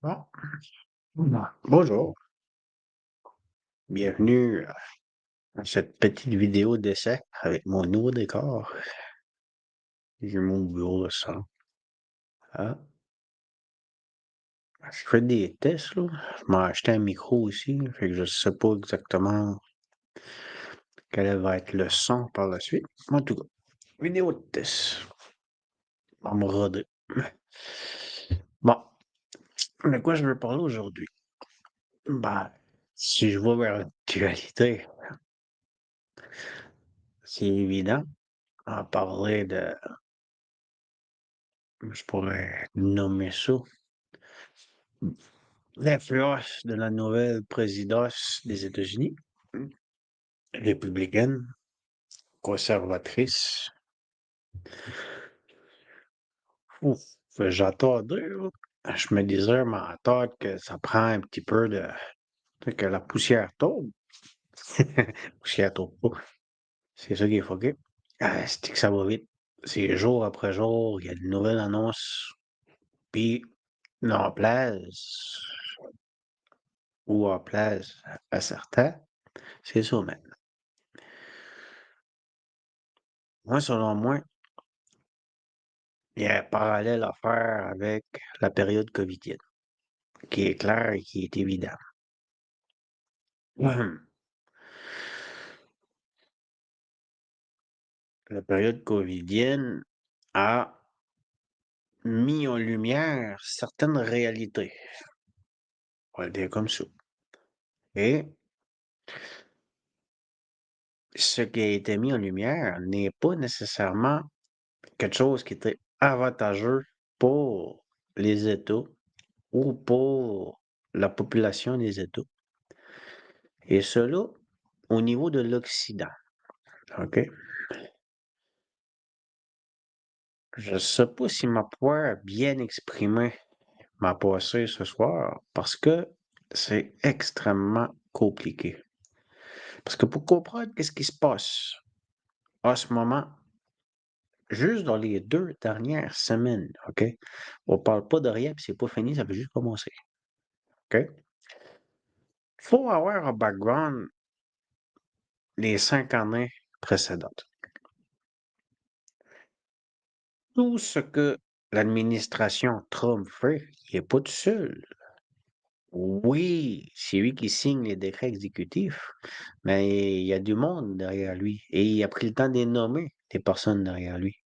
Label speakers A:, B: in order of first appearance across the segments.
A: Bon. Bonjour, bienvenue à cette petite vidéo d'essai avec mon nouveau décor. J'ai mon bureau de ça. Ah, je fais des tests, là. Je m'ai acheté un micro aussi, fait que je sais pas exactement quel va être le son par la suite. En tout cas, vidéo de test. On va me roder. Bon, de quoi je veux parler aujourd'hui? Ben, si je vais vers l'actualité, c'est évident. On va parler de, je pourrais nommer ça, l'influence de la nouvelle présidence des États-Unis, républicaine, conservatrice. Ouf, j'attendais, là. Je me disais, mais attends que ça prend un petit peu de... que la poussière tombe. Poussière tombe pas. C'est ça qui est fucké. Ah, c'est que ça va vite. C'est jour après jour, il y a de nouvelles annonces. Puis, en place, ou en place à certains, c'est ça maintenant. Moi, selon moi, il y a un parallèle à faire avec la période covidienne, qui est clair et qui est évident. La période covidienne a mis en lumière certaines réalités, on va le dire comme ça. Et ce qui a été mis en lumière n'est pas nécessairement quelque chose qui était avantageux pour les États ou pour la population des États. Et cela au niveau de l'Occident. OK? Je ne sais pas si ma pouvoir bien exprimé ma pensée ce soir parce que c'est extrêmement compliqué. Parce que pour comprendre qu'est-ce qui se passe en ce moment, juste dans les 2 dernières semaines, OK? On parle pas de rien, puis c'est pas fini, ça veut juste commencer, OK? Faut avoir un background les 5 années précédentes. Tout ce que l'administration Trump fait, il est pas tout seul. Oui, c'est lui qui signe les décrets exécutifs, mais il y a du monde derrière lui et il a pris le temps de les nommer, des personnes derrière lui.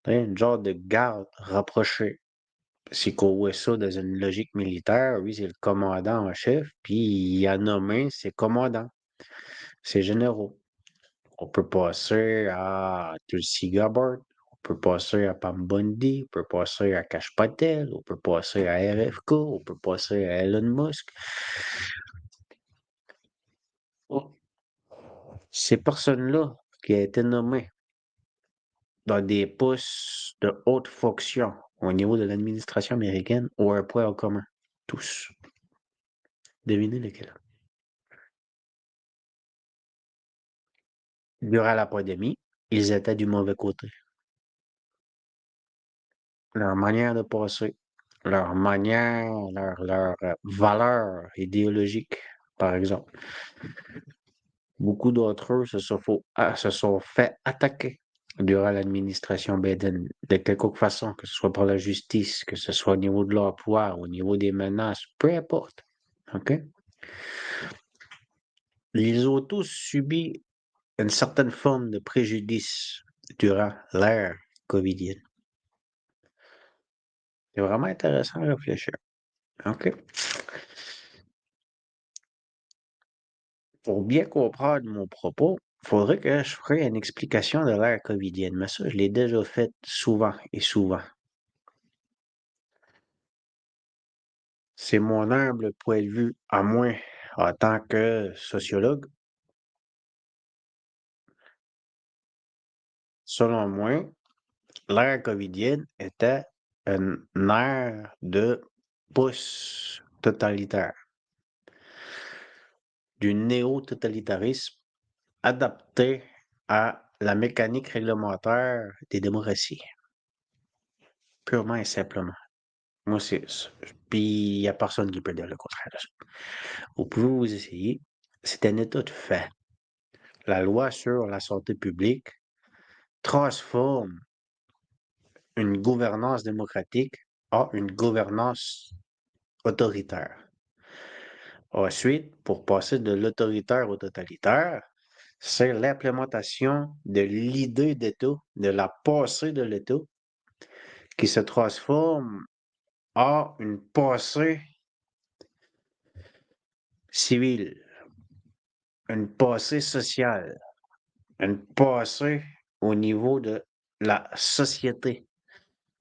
A: Un genre de garde rapproché. Si qu'on voit ça dans une logique militaire, lui, c'est le commandant en chef, puis il a nommé ses commandants, ses généraux. On peut passer à Tulsi Gabbard, on peut passer à Pam Bondi, on peut passer à Kash Patel, on peut passer à RFK, on peut passer à Elon Musk. Oh, ces personnes-là qui ont été nommées dans des postes de haute fonction au niveau de l'administration américaine ont un point en commun. Tous. Devinez lequel. Durant la pandémie, ils étaient du mauvais côté. Leur manière de penser, leur manière, leur valeur idéologique, par exemple. Beaucoup d'entre eux se sont fait attaquer durant l'administration Biden, de quelque façon, que ce soit par la justice, que ce soit au niveau de l'emploi, au niveau des menaces, peu importe. OK? Ils ont tous subi une certaine forme de préjudice durant l'ère covidienne. C'est vraiment intéressant à réfléchir. OK? Pour bien comprendre mon propos, il faudrait que je ferais une explication de l'ère covidienne, mais ça, je l'ai déjà fait souvent et souvent. C'est mon humble point de vue à moi en tant que sociologue. Selon moi, l'ère covidienne était une ère de pouce totalitaire, du néo-totalitarisme adapté à la mécanique réglementaire des démocraties, purement et simplement. Moi, c'est ça. Puis il y a personne qui peut dire le contraire de ça. Vous pouvez vous essayer. C'est un état de fait. La loi sur la santé publique transforme une gouvernance démocratique en une gouvernance autoritaire. Ensuite, pour passer de l'autoritaire au totalitaire, c'est l'implémentation de l'idée d'État, de la pensée de l'État, qui se transforme en une pensée civile, une pensée sociale, une pensée au niveau de la société,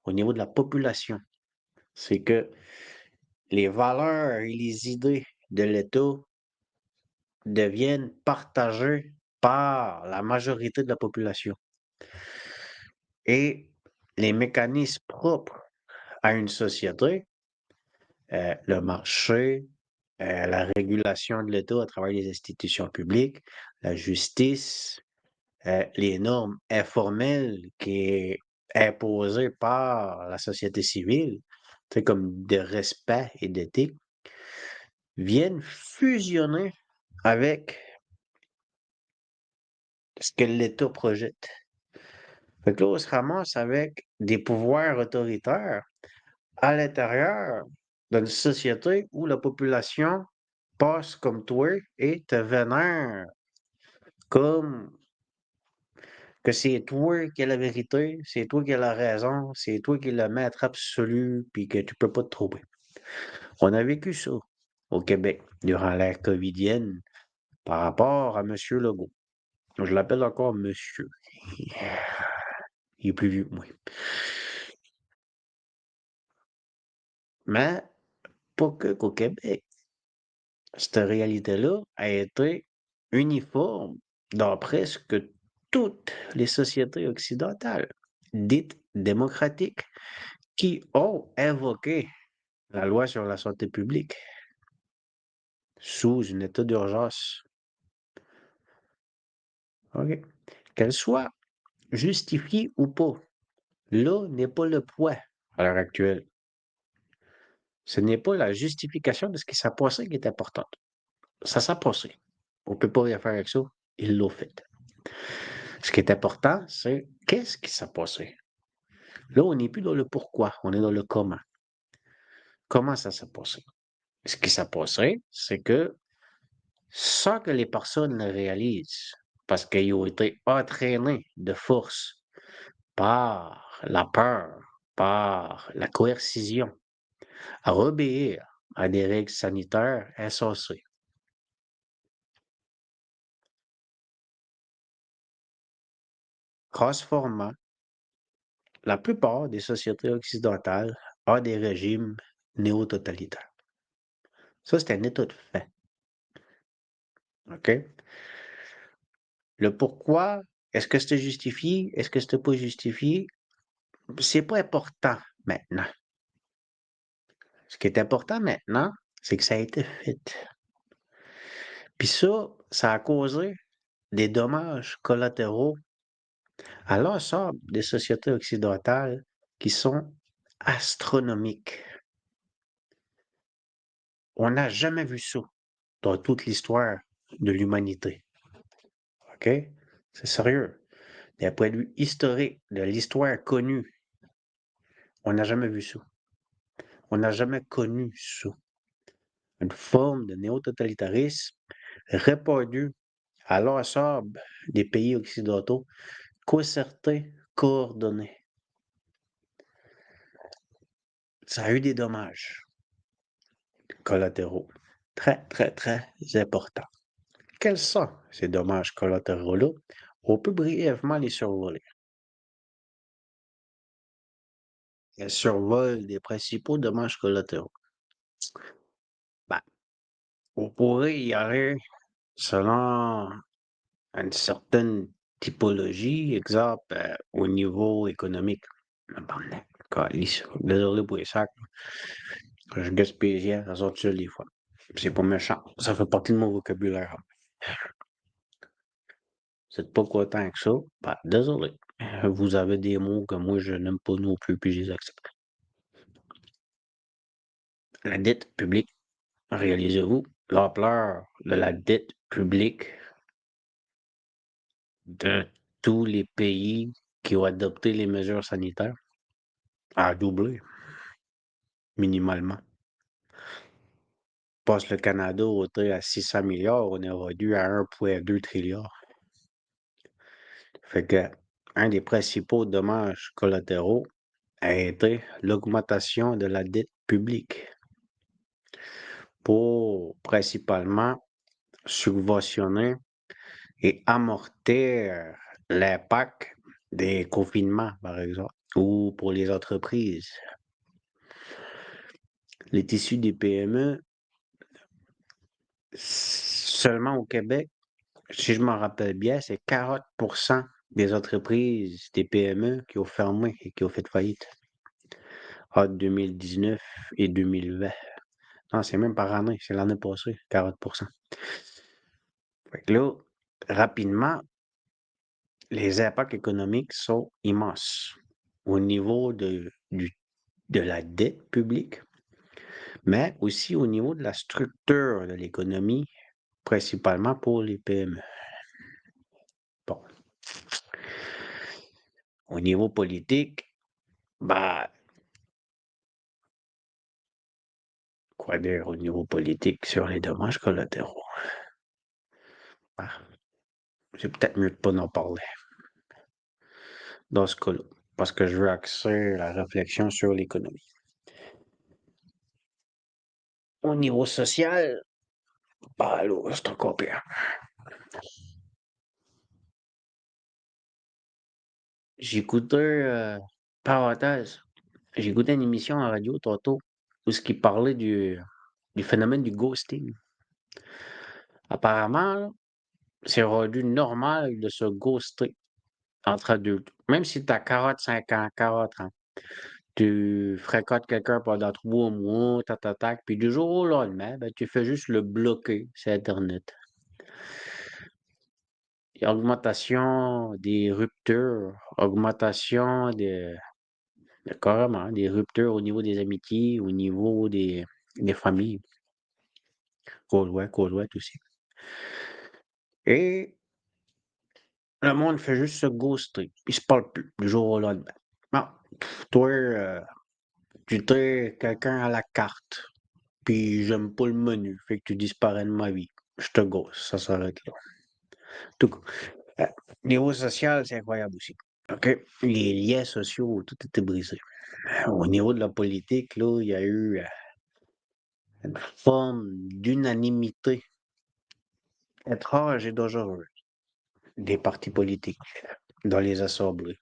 A: au niveau de la population. C'est que les valeurs et les idées de l'État deviennent partagées par la majorité de la population. Et les mécanismes propres à une société, le marché, la régulation de l'État à travers les institutions publiques, la justice, les normes informelles qui est imposées par la société civile, comme de respect et d'éthique, viennent fusionner avec ce que l'État projette. Fait que là, on se ramasse avec des pouvoirs autoritaires à l'intérieur d'une société où la population passe comme toi et te vénère comme que c'est toi qui as la vérité, c'est toi qui as la raison, c'est toi qui es le maître absolu, puis que tu peux pas te tromper. On a vécu ça au Québec durant l'ère covidienne par rapport à M. Legault. Je l'appelle encore monsieur. Il est plus vieux que moi. Mais pas que qu'au Québec. Cette réalité-là a été uniforme dans presque toutes les sociétés occidentales, dites démocratiques, qui ont invoqué la loi sur la santé publique sous un état d'urgence. OK? Qu'elle soit justifiée ou pas, là n'est pas le point à l'heure actuelle. Ce n'est pas la justification de ce qui s'est passé qui est importante. Ça s'est passé. On ne peut pas rien faire avec ça. Ils l'ont fait. Ce qui est important, c'est qu'est-ce qui s'est passé? Là, on n'est plus dans le pourquoi, on est dans le comment. Comment ça s'est passé? Ce qui s'est passé, c'est que sans que les personnes le réalisent, parce qu'ils ont été entraînés de force par la peur, par la coercition, à obéir à des règles sanitaires insensées, transformant la plupart des sociétés occidentales en des régimes néo-totalitaires. Ça, c'est un état de fait. OK? Le pourquoi, est-ce que c'était justifié? Est-ce que c'était pas justifié? C'est pas important maintenant. Ce qui est important maintenant, c'est que ça a été fait. Puis ça a causé des dommages collatéraux à l'ensemble des sociétés occidentales qui sont astronomiques. On n'a jamais vu ça dans toute l'histoire de l'humanité. OK? C'est sérieux. D'un point de vue historique, de l'histoire connue, on n'a jamais vu ça. On n'a jamais connu ça. Une forme de néo-totalitarisme répandue à l'ensemble des pays occidentaux, concerté, coordonné. Ça a eu des dommages collatéraux très, très, très importants. Quels sont ces dommages collatéraux-là? On peut brièvement les survoler. Elles survolent des principaux dommages collatéraux. Ben, on pourrait y aller selon une certaine typologie, exemple, au niveau économique. Tabarnak, câlisse. Désolé pour les sacs. Je gaspésien, ça sort seul des fois. C'est pas méchant. Ça fait partie de mon vocabulaire. Vous êtes pas content que ça? Ben, désolé. Vous avez des mots que moi je n'aime pas non plus, puis je les accepte. La dette publique, réalisez-vous l'ampleur de la dette publique de tous les pays qui ont adopté les mesures sanitaires a doublé, minimalement. Passe le Canada au était à 600 milliards, on est rendu à 1,2 trilliard. Fait que un des principaux dommages collatéraux a été l'augmentation de la dette publique pour principalement subventionner et amortir l'impact des confinements, par exemple, ou pour les entreprises. Les tissus des PME, seulement au Québec, si je m'en rappelle bien, c'est 40% des entreprises, des PME qui ont fermé et qui ont fait faillite entre 2019 et 2020. Non, c'est même par année, c'est l'année passée, 40%. Fait que là, rapidement, les impacts économiques sont immenses au niveau de la dette publique, mais aussi au niveau de la structure de l'économie, principalement pour les PME. Bon. Au niveau politique, bah, quoi dire au niveau politique sur les dommages collatéraux? Bah, c'est peut-être mieux de pas en parler dans ce cas-là, parce que je veux axer la réflexion sur l'économie. Au niveau social, bah là, c'est encore pire. J'écoutais, parenthèse, j'écoutais une émission à radio tantôt où ce qui parlait du phénomène du ghosting. Apparemment, là, c'est rendu normal de se ghoster entre adultes. Même si tu as 45 ans, 40 ans, tu fréquentes quelqu'un pendant 3 mois, tac, puis du jour au lendemain, ben, tu fais juste le bloquer sur Internet. Il y a augmentation des ruptures, augmentation carrément, des ruptures au niveau des amitiés, au niveau des familles. Côte-ouest aussi. Et le monde fait juste se ghoster. Il se parle plus du jour au lendemain. Non, toi, tu t'es quelqu'un à la carte, puis j'aime pas le menu, fait que tu disparais de ma vie. Je te ghost, ça s'arrête là. Tout cas, niveau social, c'est incroyable aussi. OK? Les liens sociaux, tout était brisé. Au niveau de la politique, là, il y a eu une forme d'unanimité étrange et dangereuse des partis politiques dans les assemblées.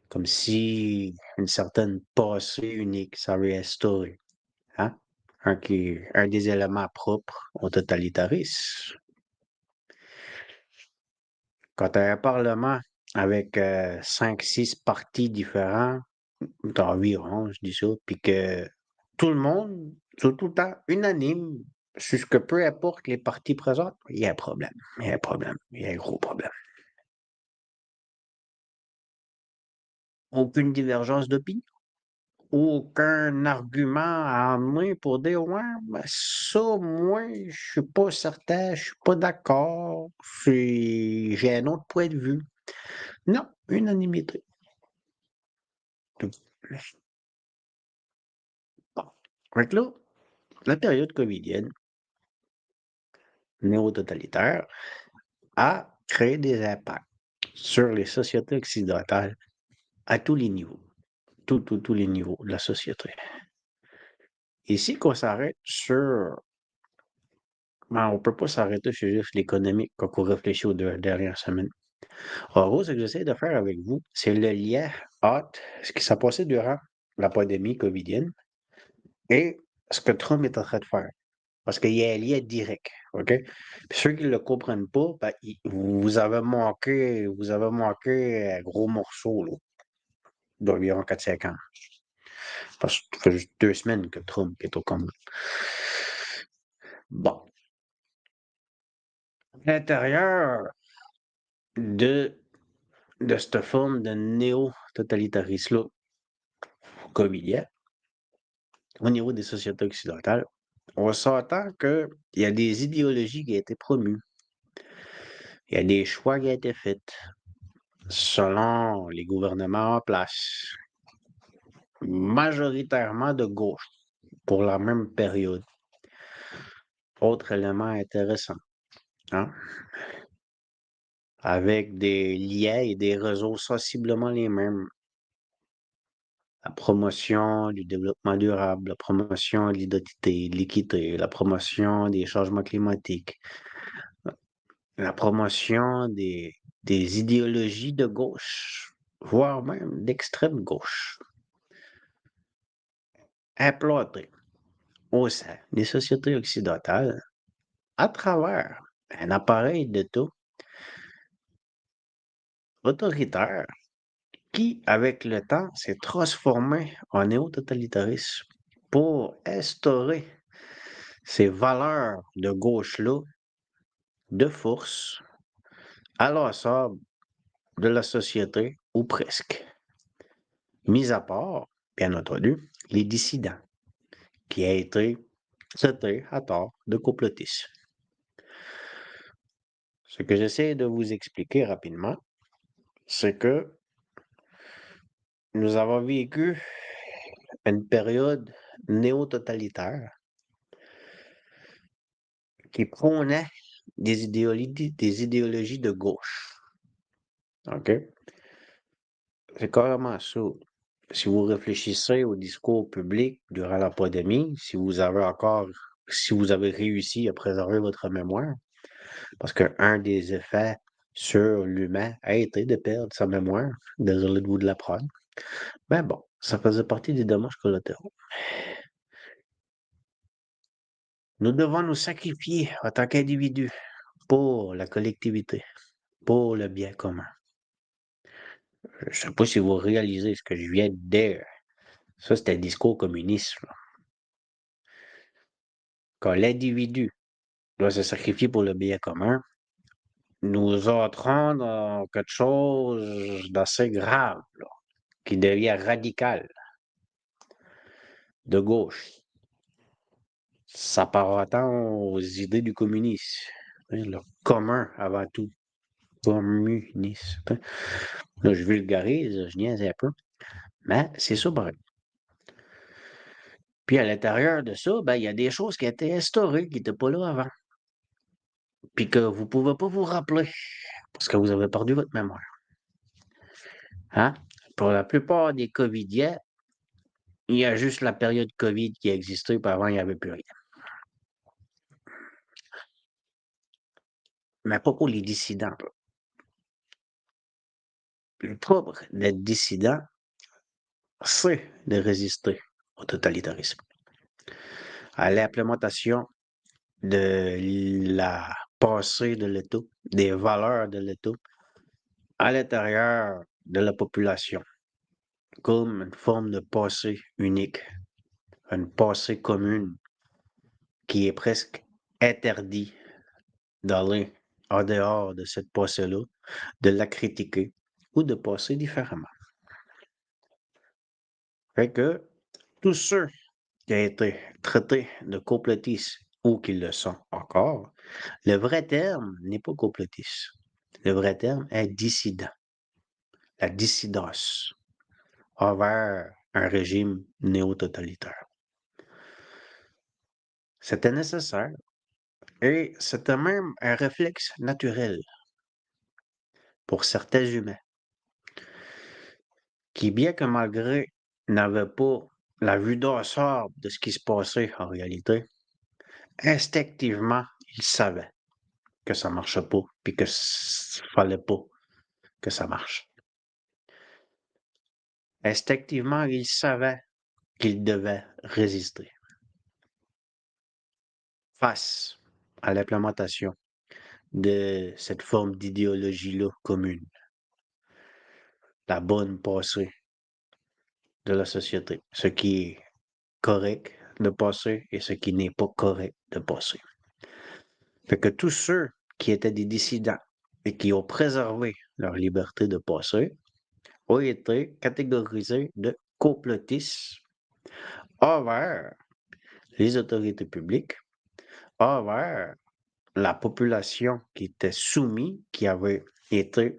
A: Comme si une certaine pensée unique s'avait instauré. Hein? Un des éléments propres au totalitarisme. Quand tu as un parlement avec 5, 6 partis différents, d'environ, je dis ça, puis que tout le monde, soit tout le temps unanime sur ce que peu importe les partis présents, il y a un problème. Il y a un problème. Il y a un gros problème. Aucune divergence d'opinion. Aucun argument à amener pour dire ouais, ben ça, moi, je suis pas certain, je suis pas d'accord, j'ai un autre point de vue. Non, unanimité. Tout. Bon. Fait que là, la période covidienne, néo-totalitaire, a créé des impacts sur les sociétés occidentales à tous les niveaux. Tous les niveaux de la société. Ici, qu'on s'arrête sur. Ben, on peut pas s'arrêter sur juste l'économique quand on réfléchit aux dernières semaines. En gros, ce que j'essaie de faire avec vous, c'est le lien entre ce qui s'est passé durant la pandémie covidienne et ce que Trump est en train de faire. Parce qu'il y a un lien direct, OK? Puis ceux qui ne le comprennent pas, ben, vous avez manqué un gros morceau, là, d'environ 4-5 ans. Parce que ça fait juste 2 semaines que Trump est au combat. Bon. À l'intérieur de, de cette forme de néo-totalitarisme-là, covidien, au niveau des sociétés occidentales, on s'entend qu'il y a des idéologies qui ont été promues. Il y a des choix qui ont été faits selon les gouvernements en place, majoritairement de gauche pour la même période. Autre élément intéressant, hein, avec des liens et des réseaux sensiblement les mêmes. La promotion du développement durable, la promotion de l'identité, de l'équité, la promotion des changements climatiques, la promotion des idéologies de gauche, voire même d'extrême gauche, implantées au sein des sociétés occidentales à travers un appareil d'État autoritaire qui, avec le temps, s'est transformé en néo-totalitarisme pour instaurer ces valeurs de gauche-là de force à l'ensemble de la société, ou presque. Mis à part, bien entendu, les dissidents, qui a été traités à tort de complotistes. Ce que j'essaie de vous expliquer rapidement, c'est que nous avons vécu une période néo-totalitaire qui prônait des idéologies de gauche. OK? C'est carrément ça. Si vous réfléchissez au discours public durant la pandémie, si vous avez réussi à préserver votre mémoire, parce qu'un des effets sur l'humain a été de perdre sa mémoire, désolé de vous de l'apprendre, mais bon, ça faisait partie des dommages collatéraux. Nous devons nous sacrifier en tant qu'individus pour la collectivité, pour le bien commun. Je ne sais pas si vous réalisez ce que je viens de dire. Ça, c'est un discours communiste, là. Quand l'individu doit se sacrifier pour le bien commun, nous entrons dans quelque chose d'assez grave, là, qui devient radical, de gauche, s'apparentant aux idées du communisme. Hein, le commun avant tout. Communisme. Là, je vulgarise, je niaise un peu, mais c'est ça pareil. Puis à l'intérieur de ça, ben, il y a des choses qui ont été instaurées, qui n'étaient pas là avant, puis que vous ne pouvez pas vous rappeler, parce que vous avez perdu votre mémoire. Hein? Pour la plupart des Covidiens, il y a juste la période COVID qui a existé, puis avant, il n'y avait plus rien. Mais pas pour les dissidents. Le propre d'être dissident, c'est de résister au totalitarisme, à l'implémentation de la pensée de l'État, des valeurs de l'État à l'intérieur de la population, comme une forme de pensée unique, une pensée commune qui est presque interdit d'aller en dehors de cette pensée-là, de la critiquer ou de penser différemment. Fait que tous ceux qui ont été traités de complotistes ou qui le sont encore, le vrai terme n'est pas complotiste. Le vrai terme est dissident. La dissidence envers un régime néo-totalitaire. C'était nécessaire et c'était même un réflexe naturel pour certains humains qui, bien que malgré n'avaient pas la vue d'ensemble de ce qui se passait en réalité, instinctivement, ils savaient que ça marchait pas puis que fallait pas que ça marche. Instinctivement, ils savaient qu'ils devaient résister face à l'implémentation de cette forme d'idéologie-là commune, la bonne pensée de la société, ce qui est correct de penser et ce qui n'est pas correct de penser. Fait que tous ceux qui étaient des dissidents et qui ont préservé leur liberté de penser ont été catégorisés de complotistes envers les autorités publiques, envers la population qui était soumise, qui avait été,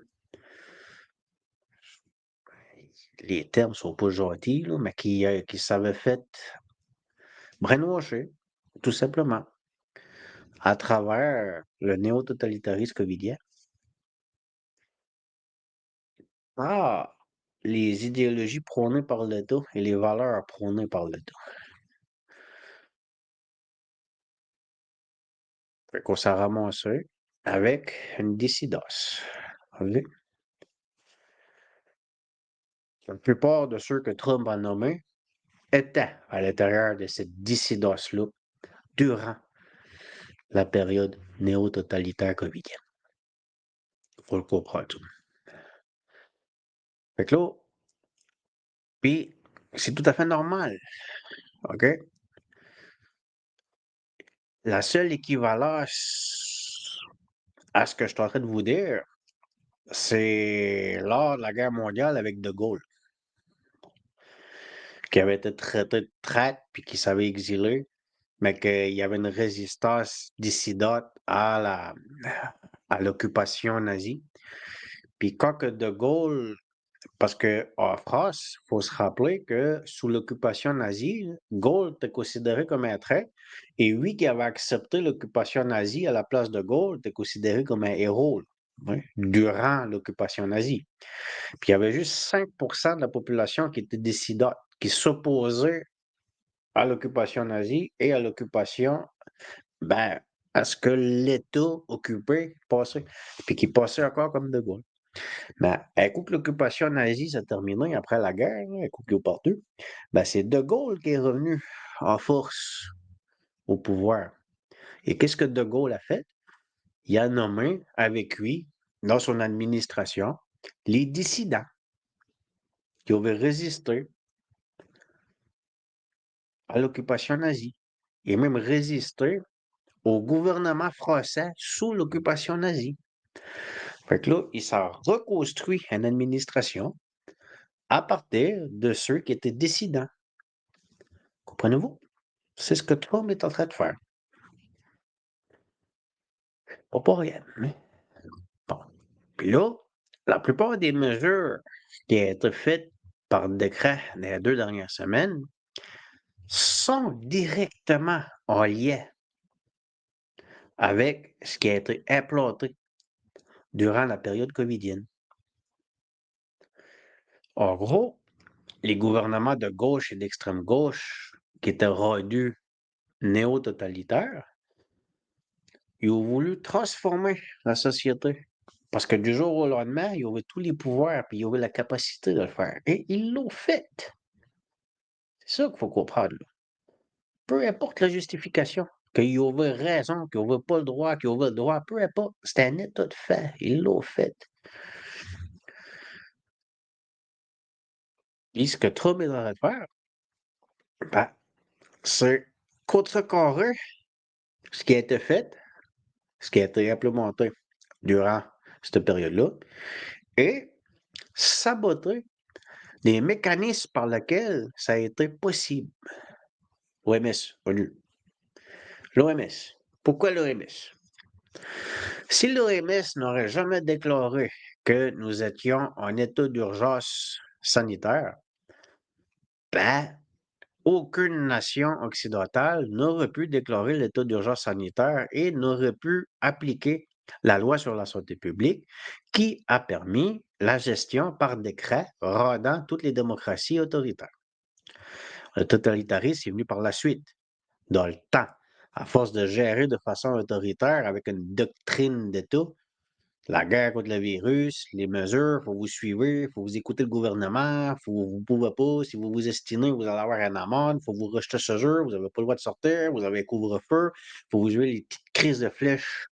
A: les termes sont pas gentils, là, mais qui s'avait fait brainwasher, tout simplement, à travers le néo-totalitarisme covidien. Ah, les idéologies prônées par l'État et les valeurs prônées par l'État. Fait qu'on s'est ramassé avec une dissidence. OK? La plupart de ceux que Trump a nommés étaient à l'intérieur de cette dissidence-là durant la période néo-totalitaire covidienne. Faut le comprendre, ça. Fait que là, puis c'est tout à fait normal, OK? La seule équivalence à ce que je suis en train de vous dire, c'est lors de la guerre mondiale avec De Gaulle, qui avait été traité de traître puis qui s'avait exilé, mais qu'il y avait une résistance dissidente à l'occupation nazie. Puis quand que De Gaulle, parce qu'en France, il faut se rappeler que sous l'occupation nazie, Gaulle était considéré comme un traître, et lui qui avait accepté l'occupation nazie à la place de Gaulle était considéré comme un héros, ouais, durant l'occupation nazie. Puis il y avait juste 5% de la population qui était dissidente, qui s'opposait à l'occupation nazie et à l'occupation, ben, à ce que l'État occupé passait, puis qui passait encore comme De Gaulle. Mais un coup que l'occupation nazie s'est terminée après la guerre, là, un coup qu'il est parti, ben, c'est De Gaulle qui est revenu en force au pouvoir. Et qu'est-ce que De Gaulle a fait? Il a nommé avec lui, dans son administration, les dissidents qui avaient résisté à l'occupation nazie et même résisté au gouvernement français sous l'occupation nazie. Fait que là, il s'est reconstruit une administration à partir de ceux qui étaient dissidents. Comprenez-vous? C'est ce que Trump est en train de faire. Pas rien, mais bon. Puis là, la plupart des mesures qui ont été faites par décret dans les 2 dernières semaines sont directement en lien avec ce qui a été implanté durant la période covidienne. En gros, les gouvernements de gauche et d'extrême gauche qui étaient rendus néo-totalitaires, ils ont voulu transformer la société. Parce que du jour au lendemain, ils avaient tous les pouvoirs puis ils avaient la capacité de le faire. Et ils l'ont fait. C'est ça qu'il faut comprendre, là. Peu importe la justification, qu'ils avaient raison, qu'ils n'avaient pas le droit, qu'ils avaient le droit, peu importe. C'était un état de fait. Ils l'ont fait. Puis ce que Trump est en train de faire, ben, c'est contrecarrer ce qui a été fait, ce qui a été implémenté durant cette période-là, et saboter les mécanismes par lesquels ça a été possible. OMS, ONU. L'OMS. Pourquoi l'OMS? Si l'OMS n'aurait jamais déclaré que nous étions en état d'urgence sanitaire, ben, aucune nation occidentale n'aurait pu déclarer l'état d'urgence sanitaire et n'aurait pu appliquer la loi sur la santé publique qui a permis la gestion par décret rendant toutes les démocraties autoritaires. Le totalitarisme est venu par la suite, dans le temps, à force de gérer de façon autoritaire avec une doctrine d'État. La guerre contre le virus, les mesures, il faut vous suivre, il faut vous écouter le gouvernement, vous ne pouvez pas, si vous vous estimez, vous allez avoir une amende, il faut vous rejeter ce jeu, vous n'avez pas le droit de sortir, vous avez un couvre-feu, il faut vous jouer les petites crises de flèches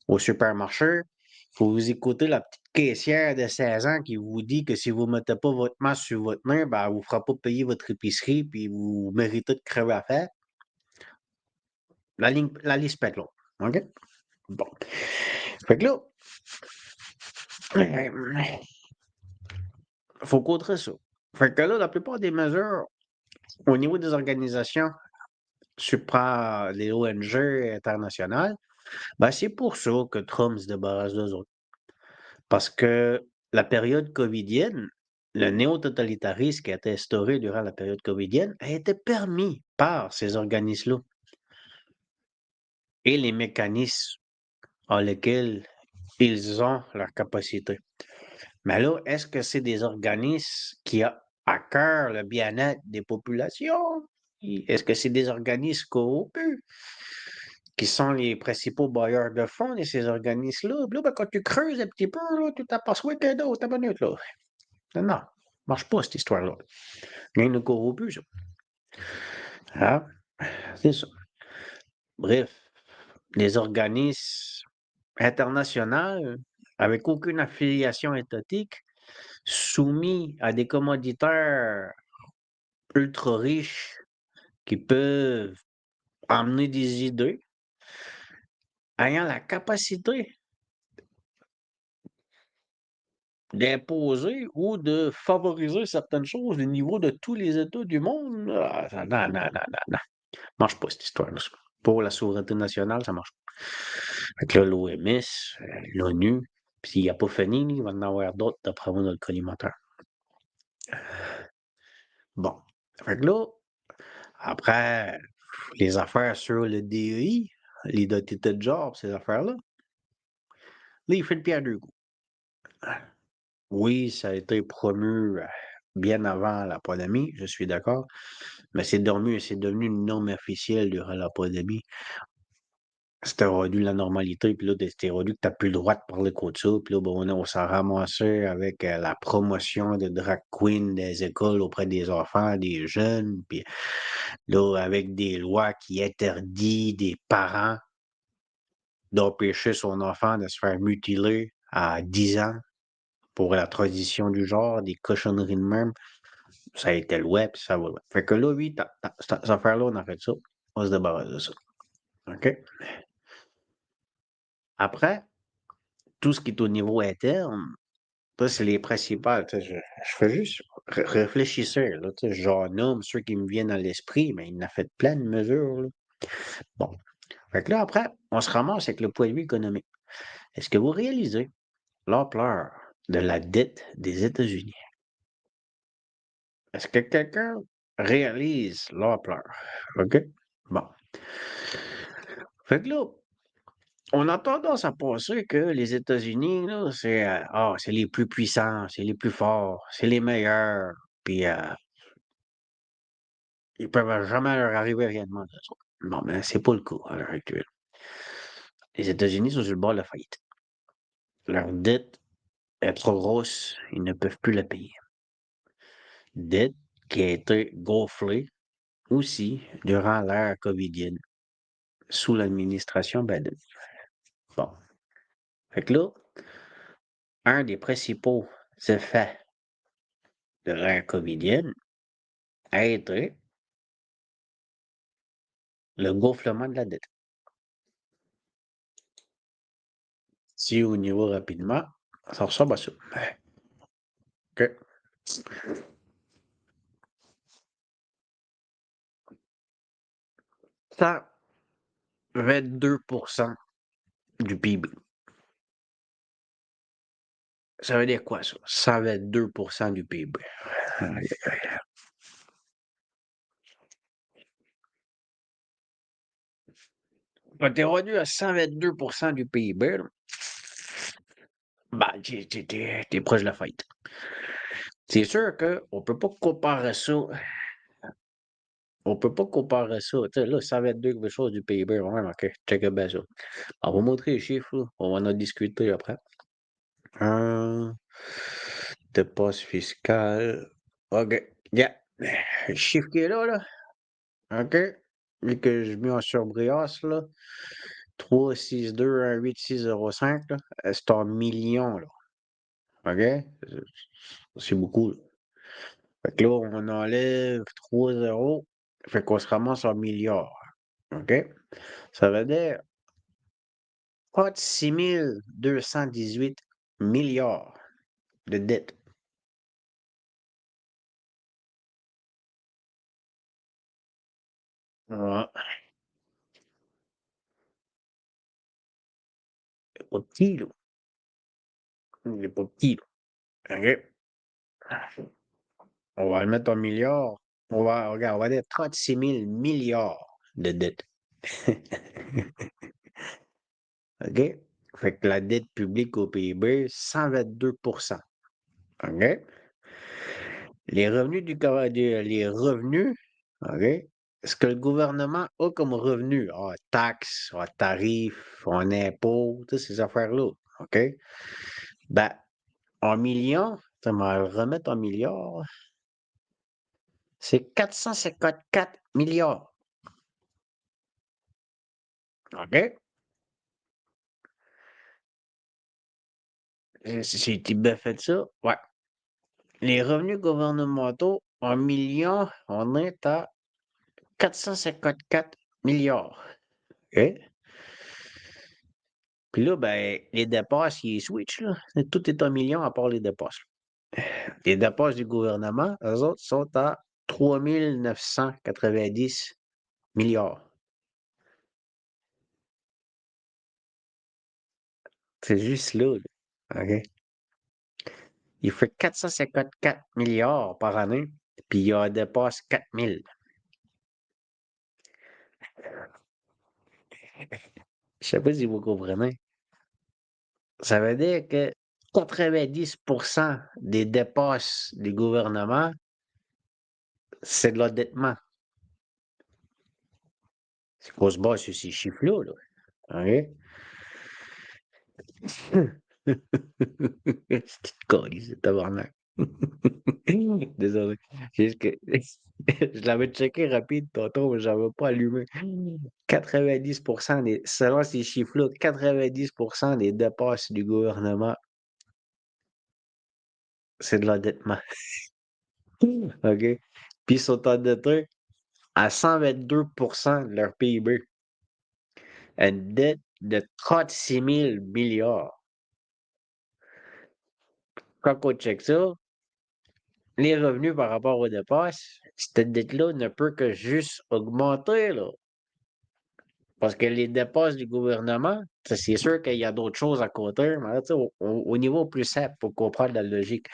A: au supermarché, il faut vous écouter la petite caissière de 16 ans qui vous dit que si vous ne mettez pas votre masque sur votre nez, ben, elle ne vous fera pas payer votre épicerie, puis vous méritez de crever à faire. La liste peut être longue. OK? Bon. Fait que là, faut contrer ça. Fait que là, la plupart des mesures Au niveau des organisations, tu prends les ONG internationales, ben, c'est pour ça que Trump se débarrasse d'eux autres. Parce que la période covidienne, le néo-totalitarisme qui a été instauré durant la période covidienne a été permis par ces organismes-là et les mécanismes en lesquels ils ont leur capacité. Mais là, est-ce que c'est des organismes qui ont à cœur le bien-être des populations? Est-ce que c'est des organismes corrompus qui sont les principaux bailleurs de fonds de ces organismes-là? Puis là, ben, quand tu creuses un petit peu, là, tu t'aperçois qu'il y a d'autres minute, là. Non, non, marche pas cette histoire-là. Rien de corrompu, ça. Ah, c'est ça. Bref, les organismes internationaux avec aucune affiliation étatique, soumis à des commanditaires ultra riches qui peuvent emmener des idées, ayant la capacité d'imposer ou de favoriser certaines choses au niveau de tous les États du monde. Ah, non, non, non, non, non. Marche pas cette histoire-là. Pour la souveraineté nationale, ça marche pas. Fait que là, l'OMS, l'ONU, puis s'il n'y a pas fini, il va y en avoir d'autres d'après moi dans le collimateur. Bon. Fait que là, après, les affaires sur le DEI, l'identité de genre, ces affaires-là, là, il fait le pied à deux coups. Oui, ça a été promu bien avant la pandémie, je suis d'accord, mais c'est devenu une norme officielle durant la pandémie. C'était rendu la normalité, puis là, c'était rendu que tu n'as plus le droit de parler qu'au de ça. Puis là, ben, on s'en ramassait avec la promotion de drag queen des écoles auprès des enfants, des jeunes, puis là, avec des lois qui interdisent des parents d'empêcher son enfant de se faire mutiler à 10 ans pour la transition du genre, des cochonneries de même. Ça a été le web, ça va. Fait que là, oui, cette affaire-là, on arrête ça. On se débarrasse de ça. OK? Après, tout ce qui est au niveau interne, ça, c'est les principales. Tu sais, je fais juste réfléchissez, là. Tu sais, j'en nomme ceux qui me viennent à l'esprit, mais il en a fait plein de mesures, là. Bon. Fait que là, après, on se ramasse avec le point de vue économique. Est-ce que vous réalisez l'ampleur de la dette des États-Unis? Est-ce que quelqu'un réalise l'ampleur? OK? Bon. Fait que là, on a tendance à penser que les États-Unis, là, c'est les plus puissants, c'est les plus forts, c'est les meilleurs, puis ils peuvent jamais leur arriver rien de mal. Bon, mais c'est pas le cas à l'heure actuelle. Les États-Unis sont sur le bord de la faillite. Leur dette est trop grosse, ils ne peuvent plus la payer. Dette qui a été gonflée aussi durant l'ère covidienne, sous l'administration Biden. Bon. Fait que là, un des principaux effets de l'ère covidienne a été le gonflement de la dette. Si au niveau rapidement, ça ressemble à ça. OK. 122% du PIB. Ça veut dire quoi, ça? 122% du PIB. Aïe, aïe, aïe. Quand t'es rendu à 122% du PIB, là, bah, t'es proche de la faillite. C'est sûr qu'on peut pas comparer ça. On peut pas comparer ça. Tu sais, là, 122 quelque chose du PIB. Ouais, OK, check bien ça. On va montrer les chiffres, là. On va en discuter après. Un, dépense fiscale. OK. Yeah. Le chiffre qui est là. OK. Et que je mets en surbrillance, là. 362 18605 là. C'est en millions, là. OK? C'est beaucoup, là. Fait que là, on enlève 3 zéros. Fait qu'on se ramasse en milliards. OK? Ça veut dire pas de 6218 milliards de dettes. Ouais, c'est pas petit, là. Il est pas petit, là. OK. On va le mettre en milliards. Regarde, on va dire 36 000 milliards de dettes. OK? Fait que la dette publique au PIB, 122%. OK? Les revenus les revenus, OK? Ce que le gouvernement a comme revenu, taxes, tarifs, impôts, toutes ces affaires-là, OK? Ben, en millions, ça va le remettre en milliards, c'est 454 milliards. OK? C'est bien fait ça? Ouais. Les revenus gouvernementaux en millions, on est à 454 milliards. OK? Puis là, ben, les dépenses, ils switch, là. Tout est en millions à part les dépenses. Les dépenses du gouvernement, eux autres, sont à 3 990 milliards. C'est juste là, là. OK? Il fait 454 milliards par année, puis il en dépasse 4 000. Je sais pas si vous comprenez. Ça veut dire que 90% des dépenses du gouvernement, c'est de l'endettement. C'est qu'on se base sur ces chiffres-là, là. OK? Petite câlisse tabarnak. Désolé. C'est juste que je l'avais checké rapide tantôt, mais j'avais pas allumé. 90% selon ces chiffres-là, 90% des dépenses du gouvernement, c'est de l'endettement. OK? Puis ils sont endettés à 122% de leur PIB. Une dette de 36 000 milliards. Quand on check ça, les revenus par rapport aux dépenses, cette dette-là ne peut que juste augmenter, là. Parce que les dépenses du gouvernement, ça, c'est sûr qu'il y a d'autres choses à côté, mais là, tu sais, au niveau plus simple, pour comprendre la logique,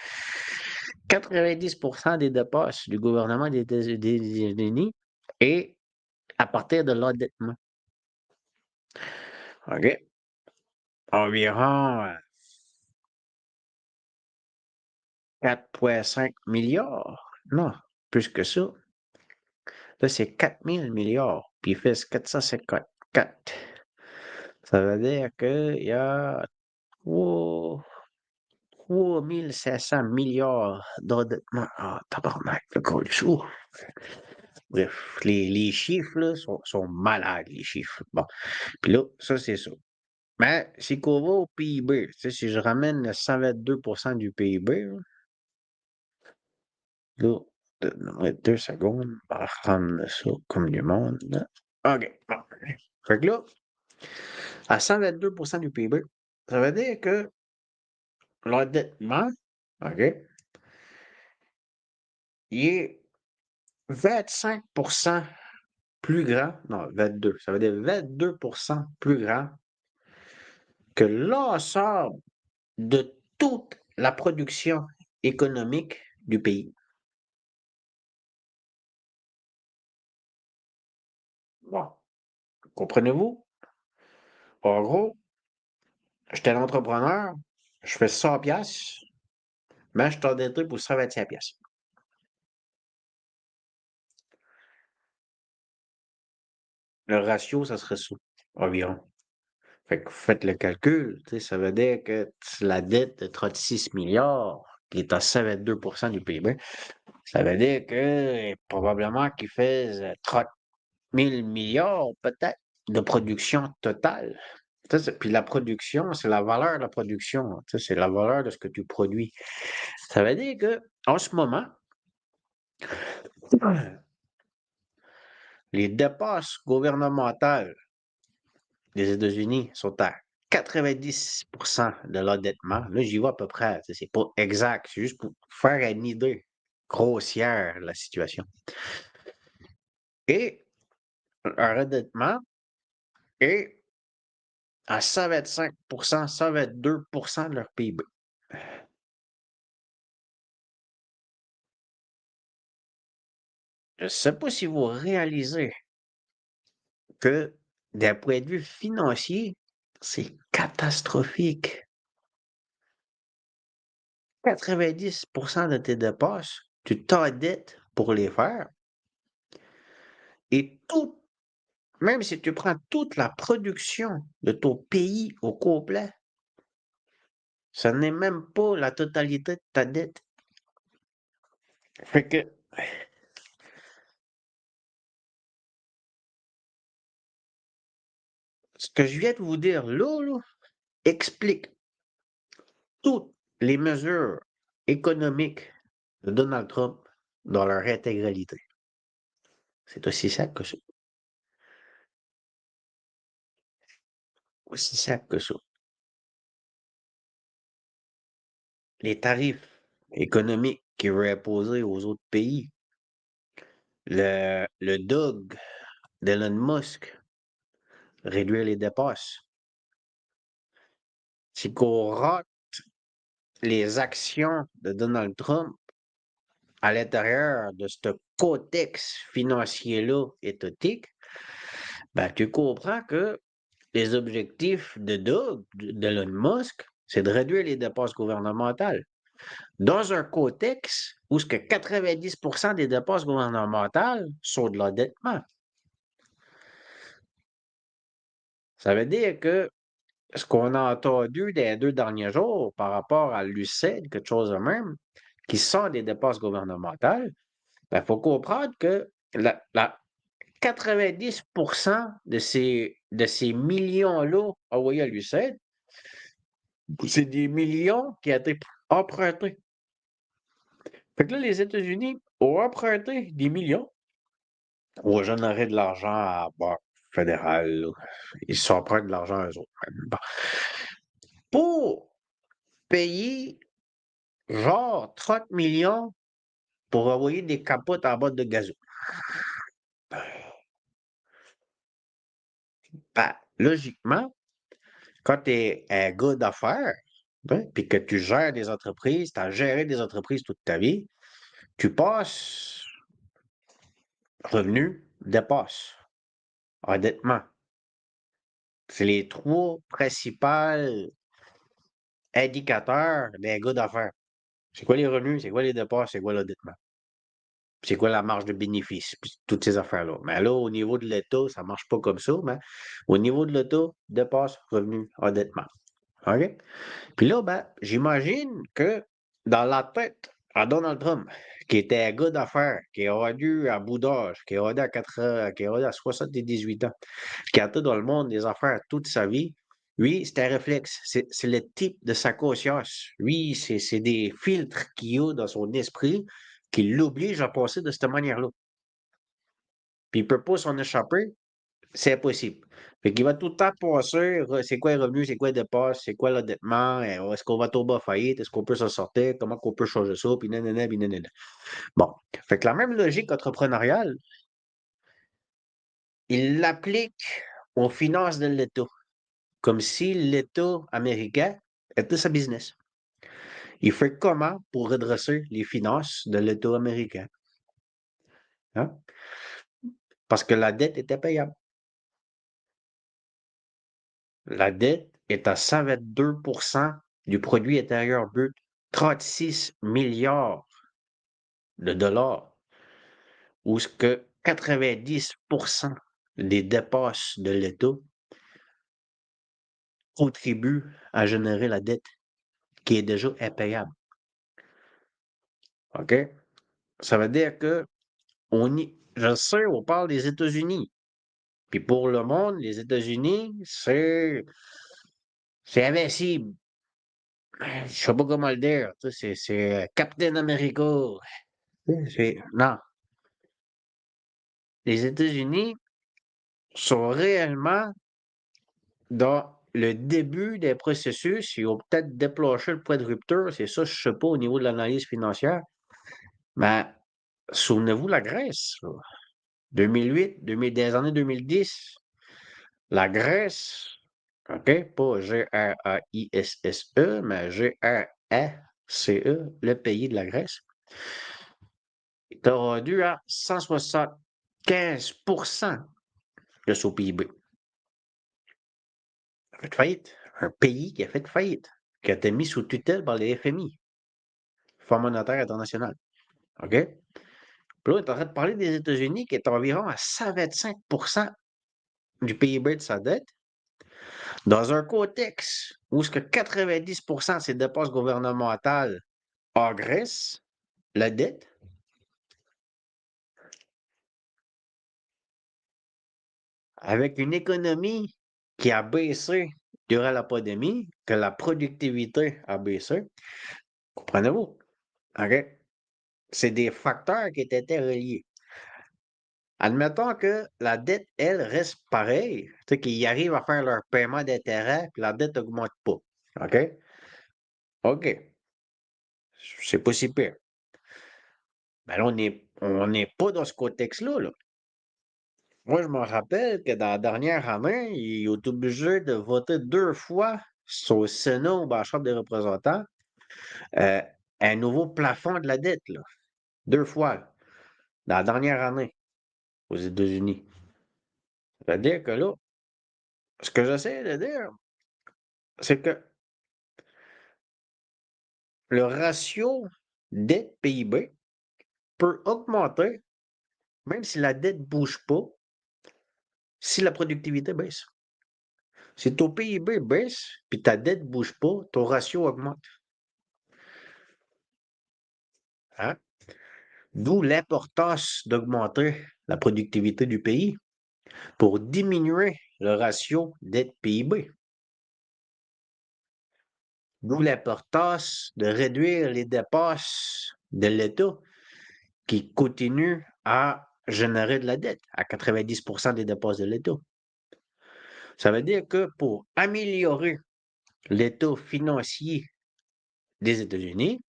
A: 90% des dépenses du gouvernement des États-Unis est à partir de l'endettement. OK? Environ 4,5 milliards. Non, plus que ça. Là, c'est 4 000 milliards. Puis il fait 454. Ça veut dire qu'il y a 3 500 milliards d'endettement. Ah, tabarnak, le gros chou. Bref, les chiffres là, sont malades, les chiffres. Bon, puis là, ça, c'est ça. Mais si qu'on va au PIB, tu sais, si je ramène le 122% du PIB, là, donne-moi 2 secondes, on va rendre ça comme du monde, là. OK, bon. Fait que là, à 122% du PIB, ça veut dire que l'endettement, OK, il est 25% plus grand, non, 22, ça veut dire 22% plus grand que l'ensemble de toute la production économique du pays. Bon, comprenez-vous? En gros, j'étais un entrepreneur, je fais 100 piastres, mais je suis endetté pour 125 piastres. Le ratio, ça serait ça, environ. Fait que vous faites le calcul, tu sais, ça veut dire que la dette de 36 milliards, qui est à 122% du PIB, ça veut dire que probablement qu'il fait 30 000 milliards peut-être de production totale. Tu sais, puis la production, c'est la valeur de la production. Tu sais, c'est la valeur de ce que tu produis. Ça veut dire que en ce moment, les dépenses gouvernementales des États-Unis sont à 90% de l'endettement. Là, j'y vois à peu près. Tu sais, c'est pas exact. C'est juste pour faire une idée grossière de la situation. Et leur endettement est à 125 122 de leur PIB. Je ne sais pas si vous réalisez que d'un point de vue financier, c'est catastrophique. 90 de tes dépenses, tu t'endettes pour les faire et tout, même si tu prends toute la production de ton pays au complet, ça n'est même pas la totalité de ta dette. Fait que ce que je viens de vous dire là, explique toutes les mesures économiques de Donald Trump dans leur intégralité. C'est aussi simple que ça. Aussi simple que ça. Les tarifs économiques qu'il veut imposer aux autres pays, le dog d'Elon Musk, réduire les dépenses. C'est qu'on rate les actions de Donald Trump à l'intérieur de ce contexte financier-là étatique, ben, tu comprends que les objectifs de Doug, d'Elon Musk, c'est de réduire les dépenses gouvernementales. Dans un contexte où ce que 90% des dépenses gouvernementales sont de l'endettement. Ça veut dire que ce qu'on a entendu dans les 2 derniers jours par rapport à l'UCED, quelque chose de même, qui sont des dépenses gouvernementales, il faut comprendre que 90% de ces millions-là envoyés à l'UCED, c'est des millions qui ont été empruntés. Fait que là, les États-Unis ont emprunté des millions pour générer de l'argent à la banque fédérale, là. Ils s'empruntent de l'argent eux autres. Bon. Pour payer genre 30 millions pour envoyer des capotes en boîte de gazon. Ben, logiquement, quand tu es un gars d'affaires, hein, puis que tu gères des entreprises, tu as géré des entreprises toute ta vie, tu passes revenu, dépenses, endettement. C'est les 3 principaux indicateurs d'un gars d'affaires. C'est quoi les revenus, c'est quoi les dépenses, c'est quoi l'endettement? C'est quoi la marge de bénéfice, puis toutes ces affaires-là. Mais là, au niveau de l'État, ça marche pas comme ça, mais au niveau de l'État, dépenses, revenus, endettement. OK? Puis là, ben, j'imagine que dans la tête à Donald Trump, qui était un gars d'affaires, qui est rendu à bout d'âge, qui est rendu à 4 ans, qui est rendu à 78 ans, qui a été dans le monde des affaires toute sa vie, lui, c'est un réflexe. C'est le type de sa conscience. Lui, c'est des filtres qu'il a dans son esprit qui l'obligent à passer de cette manière-là. Puis il ne peut pas s'en échapper, c'est impossible. Fait qu'il va tout le temps passer, c'est quoi les revenus, c'est quoi les dépenses, c'est quoi l'endettement, est-ce qu'on va tomber en faillite, est-ce qu'on peut s'en sortir, comment qu'on peut changer ça, puis nanana, puis nanana. Bon, fait que la même logique entrepreneuriale, il l'applique aux finances de l'État, comme si l'État américain était sa business. Il fait comment pour redresser les finances de l'État américain? Hein? Parce que la dette était payable. La dette est à 122 du produit intérieur brut, 36 milliards de dollars, où ce que 90 des dépenses de l'État contribuent à générer la dette qui est déjà impayable. OK? Ça veut dire que je sais, on parle des États-Unis. Puis pour le monde, les États-Unis, c'est invincible. Je sais pas comment le dire. Tu sais, c'est Captain America. Non. Les États-Unis sont réellement dans le début des processus. Ils ont peut-être déclenché le point de rupture. C'est ça, je sais pas, au niveau de l'analyse financière. Mais souvenez-vous la Grèce, là. 2008, des années 2010, la Grèce, OK, pas G-R-A-I-S-S-E, mais G-R-A-C-E, le pays de la Grèce, est rendu à 175% de son PIB. Il a fait faillite. Un pays qui a fait faillite, qui a été mis sous tutelle par les FMI, Fonds monétaire international. OK? Puis là, on est en train de parler des États-Unis qui est environ à 125% du PIB de sa dette, dans un contexte où ce que 90% de ses dépenses gouvernementales engraissent la dette, avec une économie qui a baissé durant la pandémie, que la productivité a baissé, comprenez-vous? OK? C'est des facteurs qui étaient reliés. Admettons que la dette, elle, reste pareille, tu sais, qu'ils arrivent à faire leur paiement d'intérêt, puis la dette n'augmente pas. OK? OK. C'est pas si pire. Mais là, on n'est pas dans ce contexte-là, là. Moi, je me rappelle que dans la dernière année, il est obligé de voter 2 fois sur le Sénat ou dans la Chambre des représentants euh, un nouveau plafond de la dette, là. 2 fois, là, dans la dernière année aux États-Unis. C'est-à-dire que là, ce que j'essaie de dire, c'est que le ratio dette-PIB peut augmenter même si la dette ne bouge pas, si la productivité baisse. Si ton PIB baisse, puis ta dette ne bouge pas, ton ratio augmente. Hein? D'où l'importance d'augmenter la productivité du pays pour diminuer le ratio dette-PIB. D'où l'importance de réduire les dépenses de l'État qui continuent à générer de la dette à 90% des dépenses de l'État. Ça veut dire que pour améliorer l'état financier des États-Unis,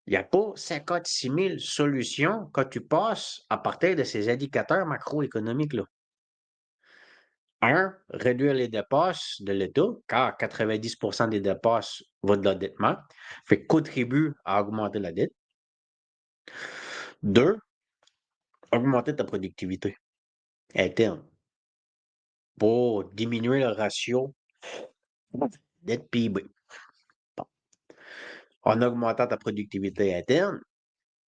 A: il n'y a pas 56 000 solutions quand tu passes à partir de ces indicateurs macroéconomiques-là. Un, réduire les dépenses de l'État, car 90% des dépenses vont de l'endettement, fait contribue à augmenter la dette. Deux, augmenter ta productivité interne pour diminuer le ratio dette-PIB. Bon. En augmentant ta productivité interne,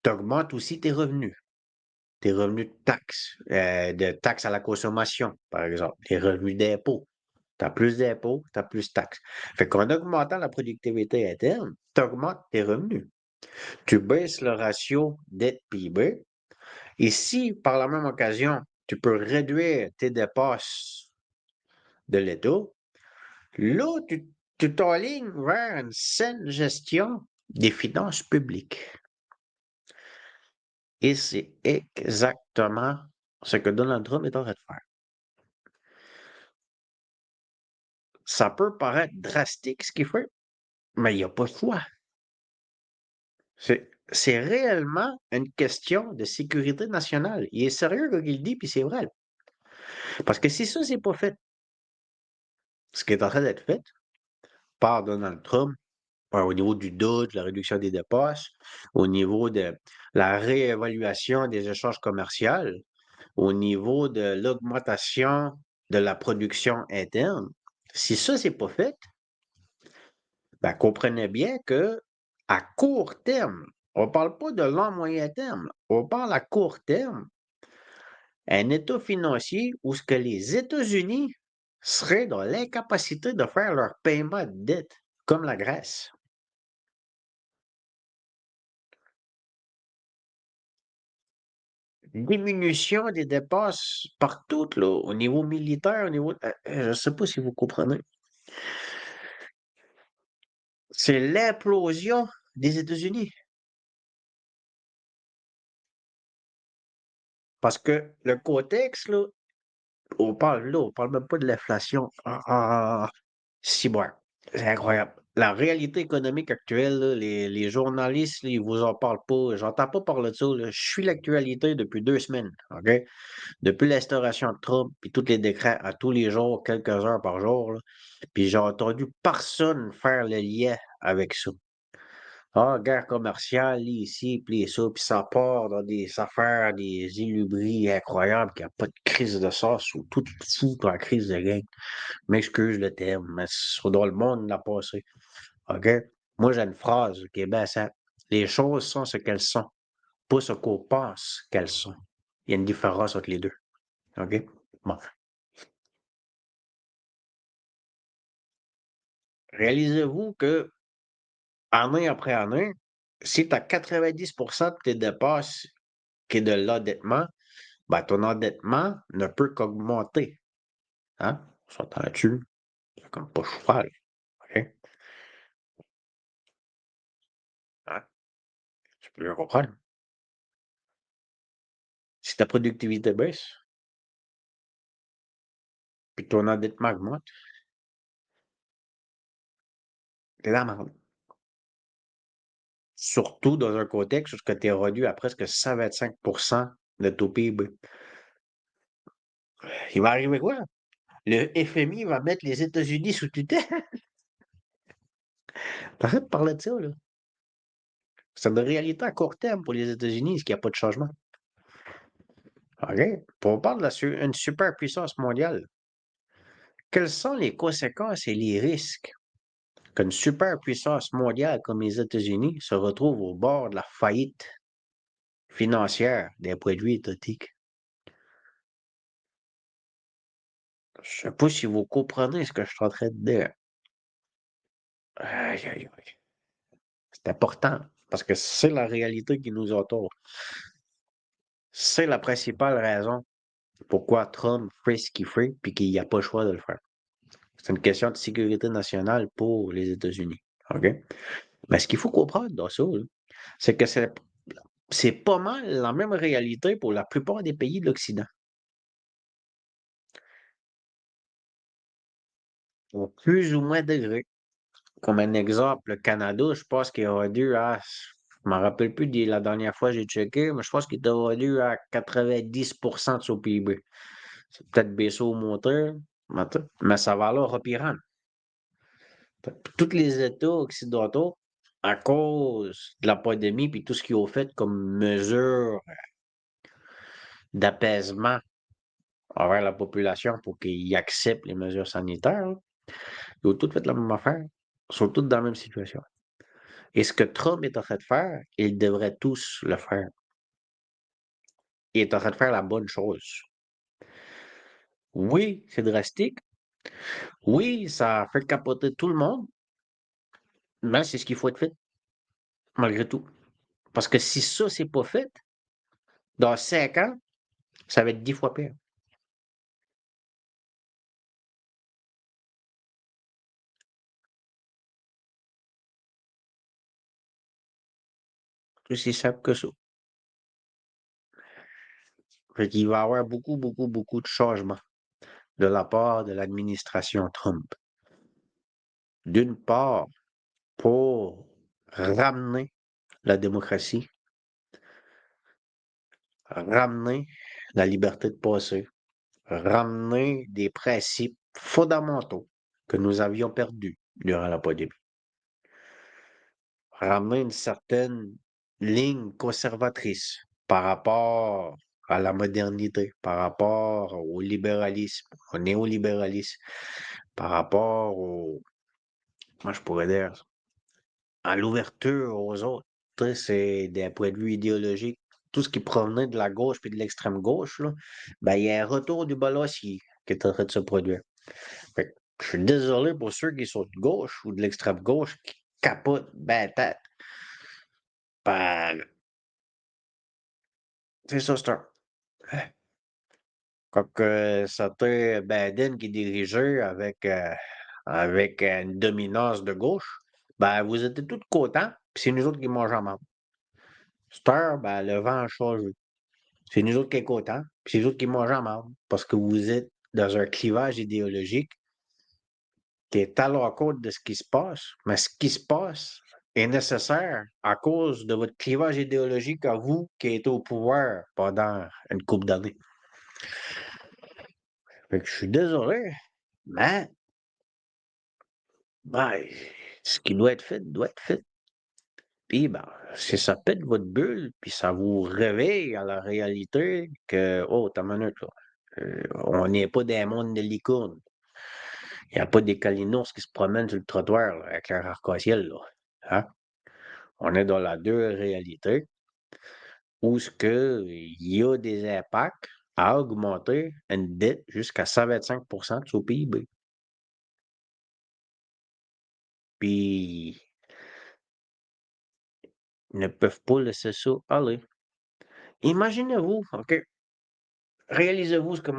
A: tu augmentes aussi tes revenus. Tes revenus de taxes à la consommation, par exemple, tes revenus d'impôts. Tu as plus d'impôts, tu as plus de taxes. Fait qu'en augmentant la productivité interne, tu augmentes tes revenus. Tu baisses le ratio dette-PIB. Et si, par la même occasion, tu peux réduire tes dépenses de l'État, là, tu t'alignes vers une saine gestion des finances publiques. Et c'est exactement ce que Donald Trump est en train de faire. Ça peut paraître drastique ce qu'il fait, mais il n'y a pas de choix. C'est réellement une question de sécurité nationale. Il est sérieux quand il le dit, puis c'est vrai. Parce que si ça, c'est pas fait, ce qui est en train d'être fait par Donald Trump, au niveau du Dodge, la réduction des dépenses, au niveau de la réévaluation des échanges commerciaux, au niveau de l'augmentation de la production interne, si ça, c'est pas fait, ben, comprenez bien que à court terme, on ne parle pas de long moyen terme, on parle à court terme, un état financier où ce que les États-Unis seraient dans l'incapacité de faire leur paiement de dette, comme la Grèce. Diminution des dépenses partout, là, au niveau militaire, au niveau... je ne sais pas si vous comprenez. C'est l'implosion des États-Unis. Parce que le contexte, là, on parle même pas de l'inflation. Si bon, c'est incroyable. la réalité économique actuelle, là, les journalistes, là, ils vous en parlent pas. J'entends pas parler de ça, là. Je suis l'actualité depuis 2 semaines, OK? Depuis l'instauration de Trump, puis tous les décrets à tous les jours, quelques heures par jour, là. Puis j'ai entendu personne faire le lien avec ça. Ah, guerre commerciale, ici, puis ça, puis ça part dans des affaires, des illuberies incroyables, qu'il n'y a pas de crise de sauce ou tout fou en crise de gain. M'excuse le terme, mais c'est dans le monde l'a passé. OK? Moi, j'ai une phrase qui est bien simple. Les choses sont ce qu'elles sont, pas ce qu'on pense qu'elles sont. Il y a une différence entre les deux. OK? Bon. Réalisez-vous que, année après année, si tu as 90% de tes dépenses qui est de l'endettement, ben, ton endettement ne peut qu'augmenter. Hein? On s'entend là-dessus? C'est comme pas cheval. OK? Hein? Tu peux le comprendre. Si ta productivité baisse, puis que ton endettement augmente, t'es dans la merde. Surtout dans un contexte où tu es rendu à presque 125% de ton PIB. Il va arriver quoi? Le FMI va mettre les États-Unis sous tutelle. T'arrêtes de parler de ça, là. C'est une réalité à court terme pour les États-Unis, ce qu'il n'y a pas de changement. OK? Puis on parle d'une superpuissance mondiale. Quelles sont les conséquences et les risques qu'une superpuissance mondiale comme les États-Unis se retrouve au bord de la faillite financière des produits étatiques? Je ne sais pas si vous comprenez ce que je suis en train de dire. Aïe, aïe, aïe. C'est important parce que c'est la réalité qui nous entoure. C'est la principale raison pourquoi Trump fait ce qu'il fait puis qu'il n'y a pas le choix de le faire. C'est une question de sécurité nationale pour les États-Unis. OK? Mais ce qu'il faut comprendre dans ça, là, c'est que c'est pas mal la même réalité pour la plupart des pays de l'Occident. Au plus ou moins degré. Comme un exemple, le Canada, je pense qu'il est rendu à, je me rappelle plus de la dernière fois que j'ai checké, mais je pense qu'il était rendu à 90% de son PIB. C'est peut-être baissé au monteur, mais ça va alors repirant. Tous les États occidentaux, à cause de la pandémie puis tout ce qu'ils ont fait comme mesure d'apaisement envers la population pour qu'ils acceptent les mesures sanitaires, là, ils ont tous fait la même affaire. Ils sont tous dans la même situation. Et ce que Trump est en train de faire, ils devraient tous le faire. Il est en train de faire la bonne chose. Oui, c'est drastique. Oui, ça fait capoter tout le monde, mais c'est ce qu'il faut être fait, malgré tout. Parce que si ça, c'est pas fait, dans 5 ans, ça va être 10 fois pire. C'est aussi simple que ça. Fait qu'il va y avoir beaucoup, beaucoup, beaucoup de changements de la part de l'administration Trump. D'une part, pour ramener la démocratie, ramener la liberté de passer, ramener des principes fondamentaux que nous avions perdus durant la pandémie, ramener une certaine ligne conservatrice par rapport à la modernité, par rapport au libéralisme, au néolibéralisme, par rapport moi je pourrais dire, à l'ouverture aux autres. Tu sais, c'est d'un point de vue idéologique, tout ce qui provenait de la gauche puis de l'extrême gauche, là, ben, il y a un retour du balancier qui est en train de se produire. Fait que je suis désolé pour ceux qui sont de gauche ou de l'extrême gauche qui capotent ben tête. Ben, c'est ça, c'est un. Quand c'était Biden qui dirigeait avec une dominance de gauche, ben vous étiez tous contents, puis c'est nous autres qui mangeons en marde. Cette heure, ben, le vent a changé. C'est nous autres qui sommes contents, puis c'est nous autres qui mangent en marde, parce que vous êtes dans un clivage idéologique qui est à l'encontre de ce qui se passe, mais ce qui se passe est nécessaire à cause de votre clivage idéologique à vous qui êtes au pouvoir pendant une couple d'années. Fait que je suis désolé, mais ben, ce qui doit être fait. Puis ben, si ça pète votre bulle, puis ça vous réveille à la réalité que, oh, t'as une minute, là. On n'est pas dans un monde de licorne. Il n'y a pas des calinours qui se promènent sur le trottoir là, avec leur arc-en-ciel, là. Hein? On est dans la deux réalité où ce que il y a des impacts à augmenter une dette jusqu'à 125% de son PIB. Puis, ils ne peuvent pas laisser ça aller. Imaginez-vous, OK, réalisez-vous ce que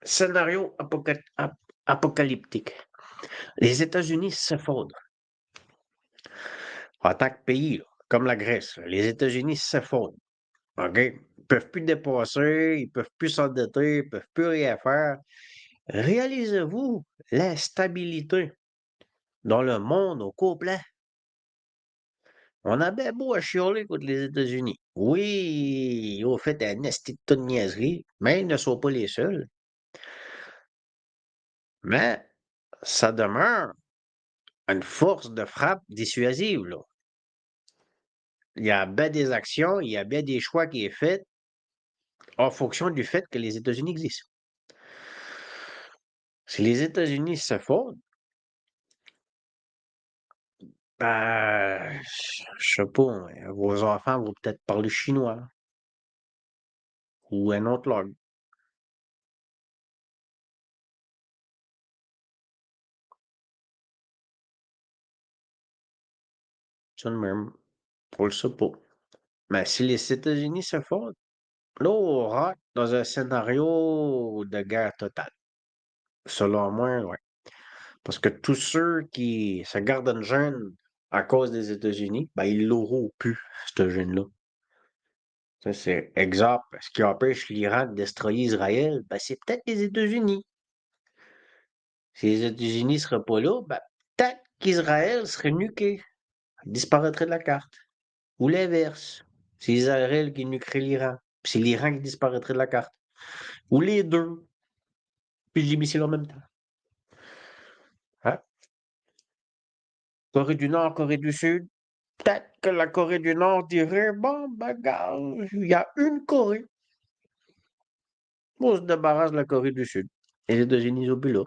A: scénario apocalyptique. Les États-Unis s'effondrent en tant que pays, là, comme la Grèce. Là, les États-Unis s'effondrent. OK? Ils peuvent plus dépenser, ils peuvent plus s'endetter, ils peuvent plus rien faire. Réalisez-vous l'instabilité dans le monde au complet. On a bien beau à chialer contre les États-Unis. Oui, ils ont fait un esti de tas de niaiseries, mais ils ne sont pas les seuls. Mais ça demeure une force de frappe dissuasive, là. Il y a bien des actions, il y a bien des choix qui est fait en fonction du fait que les États-Unis existent. Si les États-Unis se fondent, ben, je sais pas, hein, vos enfants vont peut-être parler chinois ou un autre langue. Ça de même, on le sait pas. Mais si les États-Unis se fondent, là, on rentre dans un scénario de guerre totale. Selon moi, ouais. Parce que tous ceux qui se gardent jeunes à cause des États-Unis, ben, ils l'auront plus, ce jeune-là. Ça, c'est exemple. Ce qui empêche l'Iran de destroyer Israël, ben, c'est peut-être les États-Unis. Si les États-Unis ne seraient pas là, ben, peut-être qu'Israël serait nuqué, disparaîtrait de la carte. Ou l'inverse. C'est Israël qui nuquerait l'Iran. Puis c'est l'Iran qui disparaîtrait de la carte. Ou les deux. Puis des missiles en même temps. Hein? Corée du Nord, Corée du Sud. Peut-être que la Corée du Nord dirait, bon, bagarre, il y a une Corée. On se débarrasse de la Corée du Sud. Et les États-Unis sont plus là.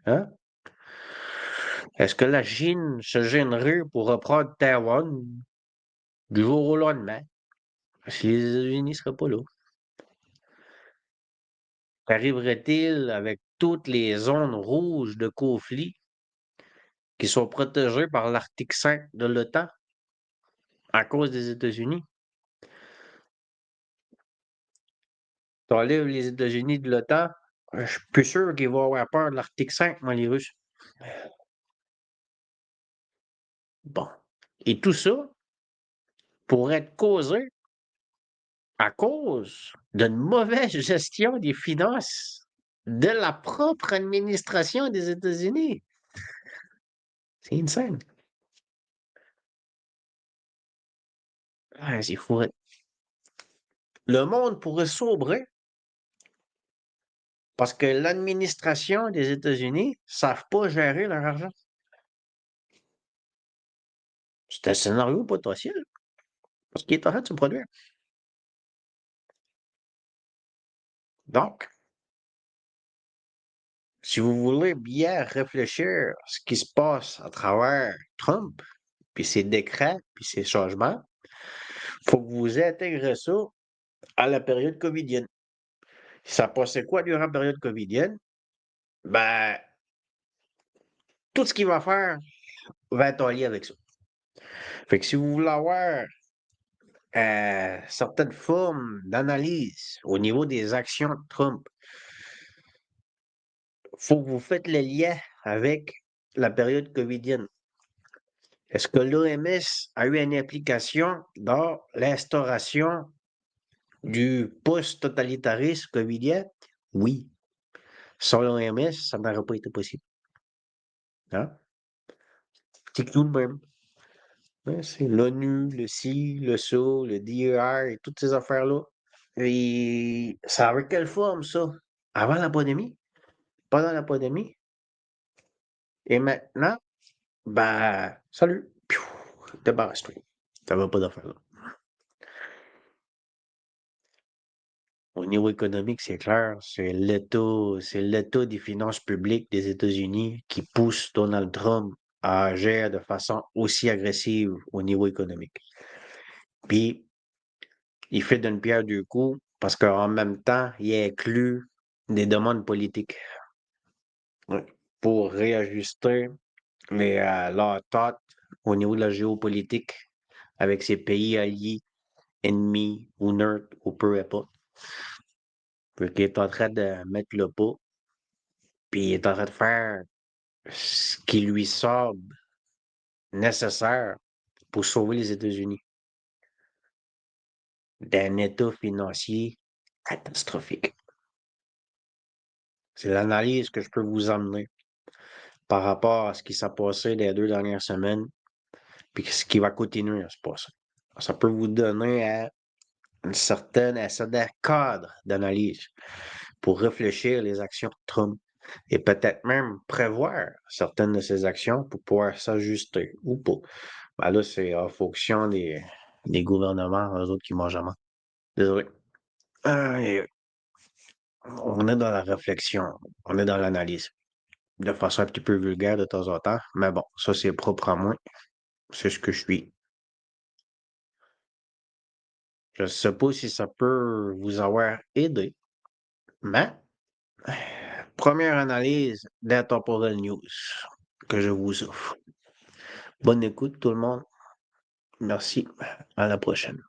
A: Hein? Est-ce que la Chine se gênerait pour reprendre Taïwan du jour au lendemain si les États-Unis ne seraient pas là? Qu'arriverait-il avec toutes les zones rouges de conflit qui sont protégées par l'article 5 de l'OTAN à cause des États-Unis? Tu enlèves les États-Unis de l'OTAN, je suis plus sûr qu'ils vont avoir peur de l'article 5, moi, les Russes. Bon. Et tout ça pourrait être causé à cause d'une mauvaise gestion des finances de la propre administration des États-Unis. C'est insane. Ah, c'est fou. Le monde pourrait sombrer parce que l'administration des États-Unis ne savent pas gérer leur argent. C'est un scénario potentiel parce qu'il est en train de se produire. Donc, si vous voulez bien réfléchir à ce qui se passe à travers Trump, puis ses décrets, puis ses changements, il faut que vous intégrez ça à la période covidienne. Ça passait quoi durant la période covidienne? Ben, tout ce qu'il va faire va être en lien avec ça. Fait que si vous voulez avoir certaines formes d'analyse au niveau des actions de Trump, faut que vous faites le lien avec la période covidienne. Est-ce que l'OMS a eu une implication dans l'instauration du post-totalitarisme covidien? Oui. Sans l'OMS, ça n'aurait pas été possible. Hein? C'est tout de même. Ouais, c'est l'ONU, le ci, le ça, le DER et toutes ces affaires-là. Et ça avait quelle forme, ça? Avant la pandémie? Pendant la pandémie? Et maintenant, bah, salut! Piou! Débarrasse-toi. Ça va pas d'affaire là. Au niveau économique, c'est clair, c'est l'État des finances publiques des États-Unis qui pousse Donald Trump à agir de façon aussi agressive au niveau économique. Puis, il fait d'une pierre deux coups parce qu'en même temps, il inclut des demandes politiques, ouais, pour réajuster l'entente au niveau de la géopolitique avec ses pays alliés, ennemis ou neutres ou peu importe. Fait qu'il est en train de mettre le pas, puis il est en train de faire ce qui lui semble nécessaire pour sauver les États-Unis d'un état financier catastrophique. C'est l'analyse que je peux vous emmener par rapport à ce qui s'est passé les 2 dernières semaines, puis ce qui va continuer à se passer. Ça peut vous donner un certain cadre d'analyse pour réfléchir les actions de Trump et peut-être même prévoir certaines de ces actions pour pouvoir s'ajuster ou pas. Ben là, c'est en fonction des gouvernements, eux autres qui mangent la main. Désolé. Aïe, aïe. On est dans la réflexion, on est dans l'analyse, de façon un petit peu vulgaire de temps en temps, mais bon, ça c'est propre à moi, c'est ce que je suis. Je sais pas si ça peut vous avoir aidé, mais première analyse d'Intemporel News que je vous offre. Bonne écoute tout le monde. Merci. À la prochaine.